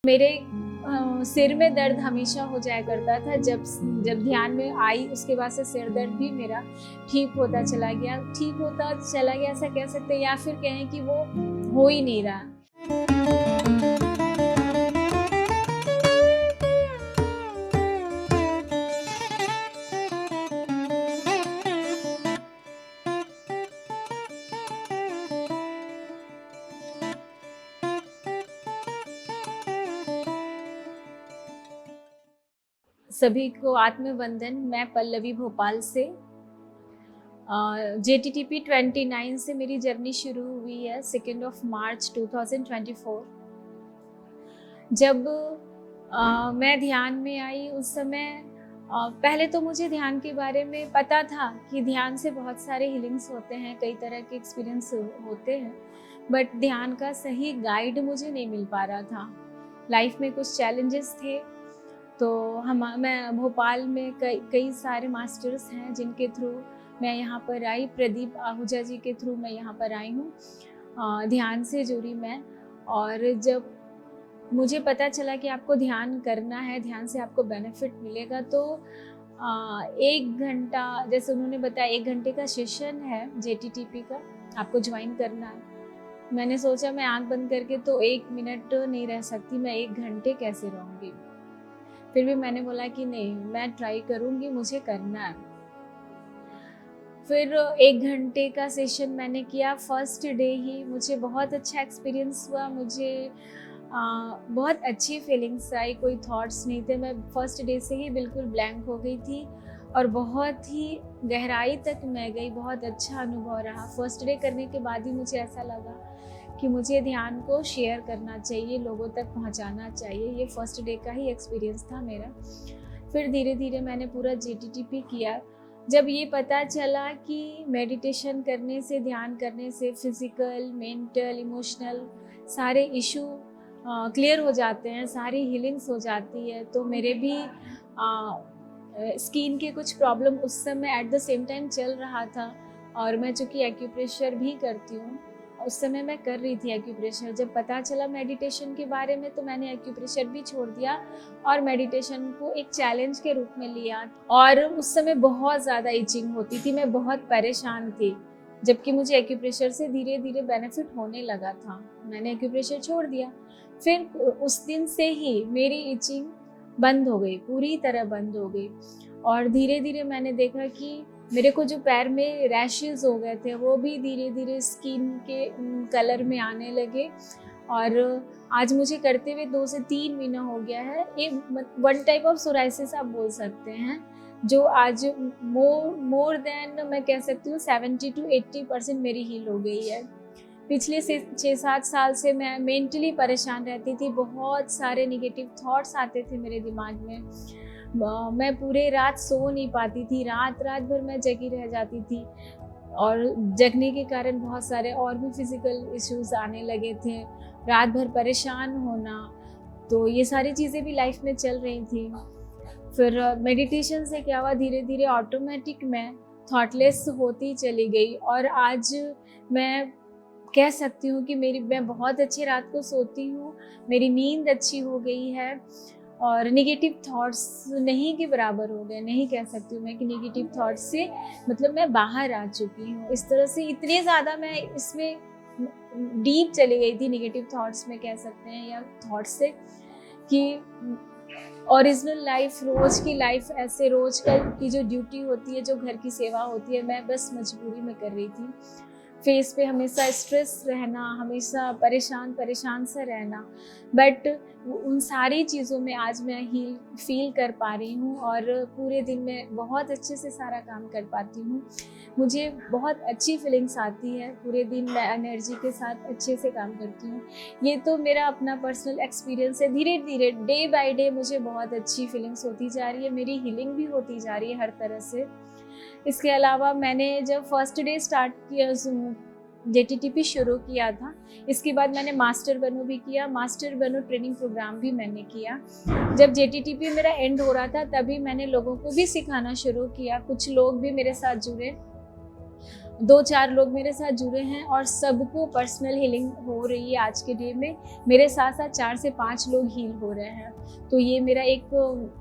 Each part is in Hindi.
मेरे सिर में दर्द हमेशा हो जाया करता था। जब ध्यान में आई उसके बाद से सिर दर्द भी मेरा ठीक होता चला गया ऐसा कह सकते हैं, या फिर कहें कि वो हो ही नहीं रहा। सभी को आत्मवंदन। मैं पल्लवी भोपाल से। JTTP 29 से मेरी जर्नी शुरू हुई है 2 मार्च 2024। जब मैं ध्यान में आई उस समय पहले तो मुझे ध्यान के बारे में पता था कि ध्यान से बहुत सारे हीलिंग्स होते हैं, कई तरह के एक्सपीरियंस होते हैं, बट ध्यान का सही गाइड मुझे नहीं मिल पा रहा था। लाइफ में कुछ चैलेंजेस थे, तो मैं भोपाल में कई सारे मास्टर्स हैं जिनके थ्रू मैं यहाँ पर आई। प्रदीप आहूजा जी के थ्रू मैं यहाँ पर आई हूँ, ध्यान से जुड़ी मैं। और जब मुझे पता चला कि आपको ध्यान करना है, ध्यान से आपको बेनिफिट मिलेगा, तो 1 घंटा, जैसे उन्होंने बताया 1 घंटे का सेशन है JTTP का, आपको ज्वाइन करना है। मैंने सोचा मैं आँख बंद करके तो 1 मिनट नहीं रह सकती, मैं 1 घंटे कैसे रहूँगी। फिर भी मैंने बोला कि नहीं, मैं ट्राई करूँगी, मुझे करना है। फिर 1 घंटे का सेशन मैंने किया। फर्स्ट डे ही मुझे बहुत अच्छा एक्सपीरियंस हुआ। मुझे बहुत अच्छी फीलिंग्स आई, कोई थॉट्स नहीं थे। मैं फर्स्ट डे से ही बिल्कुल ब्लैंक हो गई थी और बहुत ही गहराई तक मैं गई। बहुत अच्छा अनुभव रहा। फर्स्ट डे करने के बाद ही मुझे ऐसा लगा कि मुझे ध्यान को शेयर करना चाहिए, लोगों तक पहुंचाना चाहिए। ये फर्स्ट डे का ही एक्सपीरियंस था मेरा। फिर धीरे धीरे मैंने पूरा JTTP किया। जब ये पता चला कि मेडिटेशन करने से, ध्यान करने से फिजिकल, मेंटल, इमोशनल सारे इशू क्लियर हो जाते हैं, सारी हीलिंग्स हो जाती है, तो मेरे भी स्किन के कुछ प्रॉब्लम उस समय एट द सेम टाइम चल रहा था। और मैं चूँकि एक्यूप्रेशर भी करती हूँ, उस समय मैं कर रही थी एक्यूप्रेशर। जब पता चला मेडिटेशन के बारे में तो मैंने एक्यूप्रेशर भी छोड़ दिया और मेडिटेशन को एक चैलेंज के रूप में लिया। और उस समय बहुत ज़्यादा इचिंग होती थी, मैं बहुत परेशान थी, जबकि मुझे एक्यूप्रेशर से धीरे धीरे बेनिफिट होने लगा था। मैंने एक्यूप्रेशर छोड़ दिया। फिर उस दिन से ही मेरी इचिंग बंद हो गई, पूरी तरह बंद हो गई। और धीरे धीरे मैंने देखा कि मेरे को जो पैर में रैशेस हो गए थे वो भी धीरे धीरे स्किन के कलर में आने लगे। और आज मुझे करते हुए 2 से 3 महीना हो गया है। ये 1 टाइप ऑफ सोराइसिस आप बोल सकते हैं, जो आज मोर देन मैं कह सकती हूँ 70 to 80% मेरी हील हो गई है। पिछले 6-7 साल से मैं मेंटली परेशान रहती थी। बहुत सारे निगेटिव थॉट्स आते थे मेरे दिमाग में। मैं पूरे रात सो नहीं पाती थी, रात भर मैं जगी रह जाती थी। और जगने के कारण बहुत सारे और भी फिजिकल इश्यूज आने लगे थे, रात भर परेशान होना, तो ये सारी चीज़ें भी लाइफ में चल रही थी। फिर मेडिटेशन से क्या हुआ, धीरे धीरे ऑटोमेटिक मैं थॉटलेस होती चली गई। और आज मैं कह सकती हूँ कि मैं बहुत अच्छी रात को सोती हूँ, मेरी नींद अच्छी हो गई है और नेगेटिव थॉट्स नहीं के बराबर हो गए। नहीं कह सकती हूँ मैं कि नेगेटिव थॉट्स से मतलब मैं बाहर आ चुकी हूँ। इस तरह से इतनी ज़्यादा मैं इसमें डीप चली गई थी नेगेटिव थॉट्स में, कह सकते हैं, या थॉट्स से, कि ओरिजिनल लाइफ, रोज़ की लाइफ, ऐसे रोज़ की जो ड्यूटी होती है, जो घर की सेवा होती है, मैं बस मजबूरी में कर रही थी। फेस पे हमेशा स्ट्रेस रहना, हमेशा परेशान सा रहना, बट उन सारी चीज़ों में आज मैं फील कर पा रही हूँ और पूरे दिन में बहुत अच्छे से सारा काम कर पाती हूँ। मुझे बहुत अच्छी फीलिंग्स आती है, पूरे दिन मैं एनर्जी के साथ अच्छे से काम करती हूँ। ये तो मेरा अपना पर्सनल एक्सपीरियंस है। धीरे धीरे डे बाय डे मुझे बहुत अच्छी फीलिंग्स होती जा रही है, मेरी हीलिंग भी होती जा रही है हर तरह से। इसके अलावा मैंने जब फर्स्ट डे स्टार्ट किया, JTTP शुरू किया था, इसके बाद मैंने मास्टर बनो भी किया। मास्टर बनो ट्रेनिंग प्रोग्राम भी मैंने किया। जब JTTP मेरा एंड हो रहा था तभी मैंने लोगों को भी सिखाना शुरू किया। कुछ लोग भी मेरे साथ जुड़े 2-4 लोग मेरे साथ जुड़े हैं और सबको पर्सनल हीलिंग हो रही है आज के डे में। मेरे साथ साथ 4 से 5 लोग हील हो रहे हैं। तो ये मेरा एक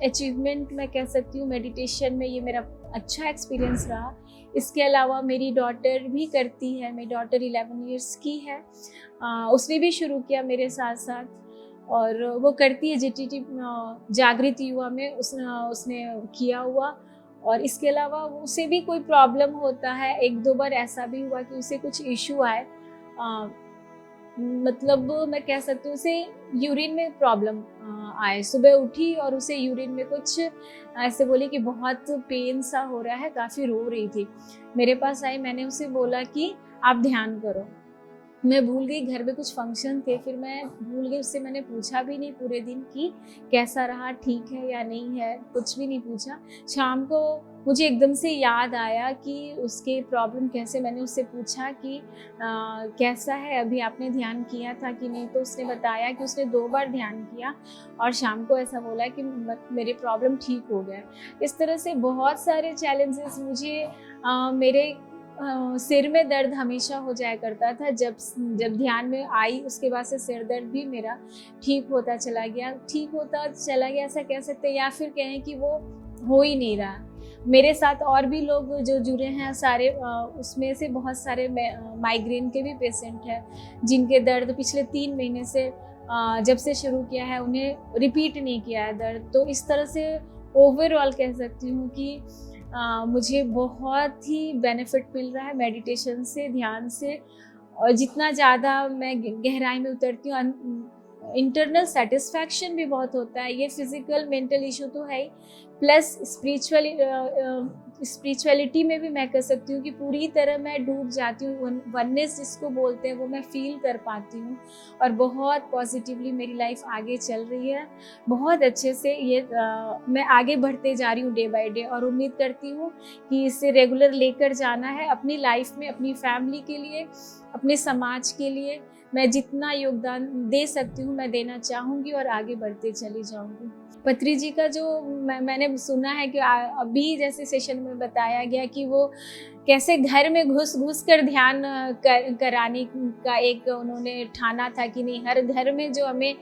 अचीवमेंट मैं कह सकती हूँ मेडिटेशन में, ये मेरा अच्छा एक्सपीरियंस रहा। इसके अलावा मेरी डॉटर भी करती है, मेरी डॉटर 11 इयर्स की है। उसने भी शुरू किया मेरे साथ साथ और वो करती है जीटीटी जागृत युवा में उसने किया हुआ। और इसके अलावा उसे भी कोई प्रॉब्लम होता है, 1-2 बार ऐसा भी हुआ कि उसे कुछ इशू आए, मतलब मैं कह सकती हूँ उसे यूरिन में प्रॉब्लम आए। सुबह उठी और उसे यूरिन में कुछ ऐसे बोली कि बहुत पेन सा हो रहा है, काफ़ी रो रही थी। मेरे पास आई, मैंने उसे बोला कि आप ध्यान करो। मैं भूल गई, घर में कुछ फंक्शन थे, फिर मैं भूल गई। उससे मैंने पूछा भी नहीं पूरे दिन कि कैसा रहा, ठीक है या नहीं है, कुछ भी नहीं पूछा। शाम को मुझे एकदम से याद आया कि उसके प्रॉब्लम कैसे, मैंने उससे पूछा कि कैसा है अभी, आपने ध्यान किया था कि नहीं। तो उसने बताया कि उसने 2 बार ध्यान किया और शाम को ऐसा बोला कि मेरे प्रॉब्लम ठीक हो गया। इस तरह से बहुत सारे चैलेंजेस मुझे मेरे सिर में दर्द हमेशा हो जाया करता था। जब ध्यान में आई उसके बाद से सिर दर्द भी मेरा ठीक होता चला गया, ऐसा कह सकते हैं, या फिर कहें कि वो हो ही नहीं रहा। मेरे साथ और भी लोग जो जुड़े हैं सारे, उसमें से बहुत सारे माइग्रेन के भी पेशेंट हैं जिनके दर्द पिछले 3 महीने से जब से शुरू किया है उन्हें रिपीट नहीं किया है दर्द। तो इस तरह से ओवरऑल कह सकती हूँ कि मुझे बहुत ही बेनिफिट मिल रहा है मेडिटेशन से, ध्यान से। और जितना ज़्यादा मैं गहराई में उतरती हूँ, इंटरनल सेटिस्फैक्शन भी बहुत होता है। ये फिजिकल मेंटल इशू तो है ही, प्लस स्पिरिचुअलिटी में भी मैं कह सकती हूँ कि पूरी तरह मैं डूब जाती हूँ। वननेस जिसको बोलते हैं वो मैं फील कर पाती हूँ और बहुत पॉजिटिवली मेरी लाइफ आगे चल रही है। बहुत अच्छे से ये मैं आगे बढ़ते जा रही हूँ डे बाय डे, और उम्मीद करती हूँ कि इसे रेगुलर लेकर जाना है अपनी लाइफ में, अपनी फैमिली के लिए, अपने समाज के लिए। मैं जितना योगदान दे सकती हूँ मैं देना चाहूँगी और आगे बढ़ते चली जाऊँगी। पत्री जी का जो मैंने सुना है कि अभी जैसे सेशन में बताया गया कि वो कैसे घर में घुस कर ध्यान कराने का एक उन्होंने ठाना था कि नहीं, हर घर में जो हमें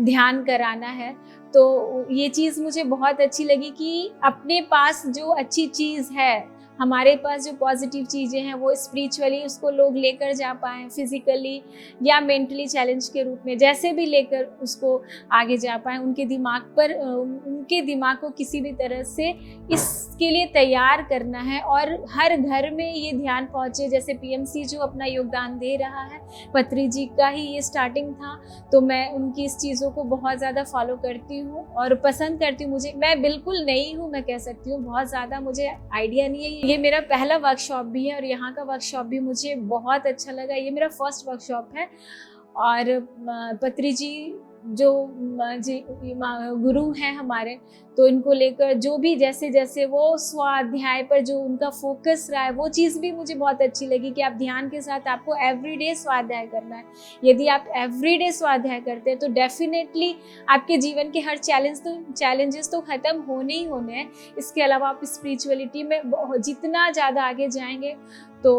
ध्यान कराना है। तो ये चीज़ मुझे बहुत अच्छी लगी कि अपने पास जो अच्छी चीज़ है, हमारे पास जो पॉजिटिव चीज़ें हैं, वो स्पिरिचुअली उसको लोग लेकर जा पाएँ, फिजिकली या मेंटली चैलेंज के रूप में जैसे भी लेकर उसको आगे जा पाएँ। उनके दिमाग को किसी भी तरह से इसके लिए तैयार करना है और हर घर में ये ध्यान पहुँचे। जैसे पीएमसी जो अपना योगदान दे रहा है, पत्री जी का ही ये स्टार्टिंग था, तो मैं उनकी इस चीज़ों को बहुत ज़्यादा फॉलो करती हूँ और पसंद करती हूँ। मैं बिल्कुल नई हूँ, मैं कह सकती हूँ, बहुत ज़्यादा मुझे आइडिया नहीं है। ये मेरा पहला वर्कशॉप भी है और यहाँ का वर्कशॉप भी मुझे बहुत अच्छा लगा। ये मेरा फर्स्ट वर्कशॉप है और पत्री जी जो गुरु हैं हमारे, तो इनको लेकर जो भी जैसे जैसे वो स्वाध्याय पर जो उनका फोकस रहा है, वो चीज़ भी मुझे बहुत अच्छी लगी कि आप ध्यान के साथ आपको एवरीडे स्वाध्याय करना है। यदि आप एवरीडे स्वाध्याय करते हैं तो डेफिनेटली आपके जीवन के हर चैलेंजेस तो ख़त्म होने ही होने हैं। इसके अलावा आप स्पिरिचुअलिटी में जितना ज़्यादा आगे जाएंगे तो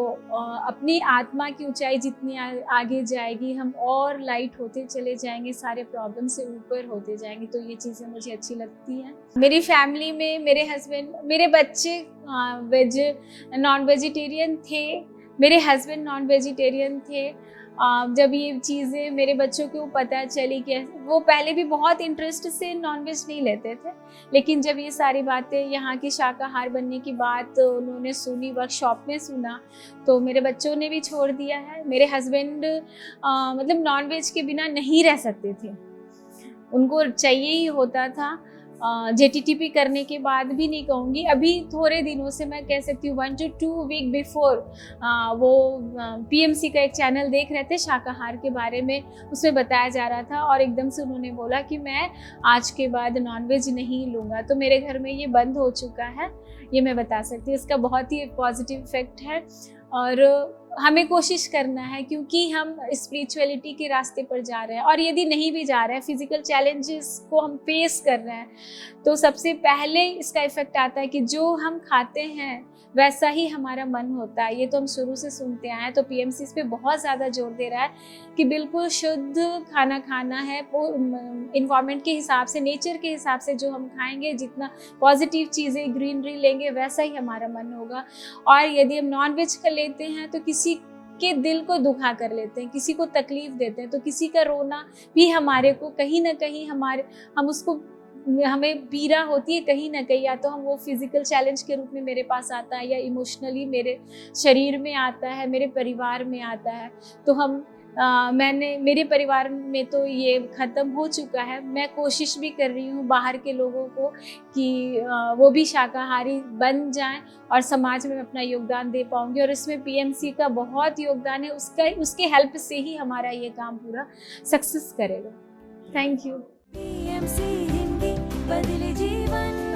अपनी आत्मा की ऊंचाई जितनी आगे जाएगी, हम और लाइट होते चले जाएंगे, सारे प्रॉब्लम से ऊपर होते जाएंगे। तो ये चीज़ें मुझे अच्छी लगती हैं। मेरी फैमिली में मेरे हस्बैंड, मेरे बच्चे नॉन वेजिटेरियन थे, मेरे हस्बैंड नॉन वेजिटेरियन थे। जब ये चीज़ें मेरे बच्चों को पता चली कि वो पहले भी बहुत इंटरेस्ट से नॉनवेज नहीं लेते थे, लेकिन जब ये सारी बातें यहाँ की शाकाहार बनने की बात उन्होंने सुनी, वर्कशॉप में सुना, तो मेरे बच्चों ने भी छोड़ दिया है। मेरे हस्बैंड मतलब नॉनवेज के बिना नहीं रह सकते थे, उनको चाहिए ही होता था। JTTP करने के बाद भी नहीं कहूँगी, अभी थोड़े दिनों से मैं कह सकती हूँ 1 to 2 वीक बिफोर वो PMC का एक चैनल देख रहे थे शाकाहार के बारे में, उसमें बताया जा रहा था और एकदम से उन्होंने बोला कि मैं आज के बाद नॉनवेज नहीं लूँगा। तो मेरे घर में ये बंद हो चुका है, ये मैं बता सकती हूँ। इसका बहुत ही पॉजिटिव इफेक्ट है और हमें कोशिश करना है क्योंकि हम स्पिरिचुअलिटी के रास्ते पर जा रहे हैं, और यदि नहीं भी जा रहे हैं, फिजिकल चैलेंजेस को हम फेस कर रहे हैं, तो सबसे पहले इसका इफेक्ट आता है कि जो हम खाते हैं, वैसा ही हमारा मन होता है। ये तो हम शुरू से सुनते आए हैं। तो पीएमसी इस पे बहुत ज़्यादा जोर दे रहा है कि बिल्कुल शुद्ध खाना खाना है, वो इन्वायरमेंट के हिसाब से, नेचर के हिसाब से जो हम खाएंगे, जितना पॉजिटिव चीज़ें, ग्रीनरी लेंगे, वैसा ही हमारा मन होगा। और यदि हम नॉन वेज का लेते हैं तो किसी के दिल को दुखा कर लेते हैं, किसी को तकलीफ देते हैं, तो किसी का रोना भी हमारे को कहीं ना कहीं हमें पीड़ा होती है कहीं ना कहीं। या तो हम वो फिजिकल चैलेंज के रूप में मेरे पास आता है, या इमोशनली मेरे शरीर में आता है, मेरे परिवार में आता है। तो मेरे परिवार में तो ये ख़त्म हो चुका है। मैं कोशिश भी कर रही हूँ बाहर के लोगों को कि वो भी शाकाहारी बन जाएं और समाज में अपना योगदान दे पाऊंगी। और इसमें पीएमसी का बहुत योगदान है, उसके हेल्प से ही हमारा ये काम पूरा सक्सेस करेगा। Thank you. पीएमसी हिंदी बदले जीवन।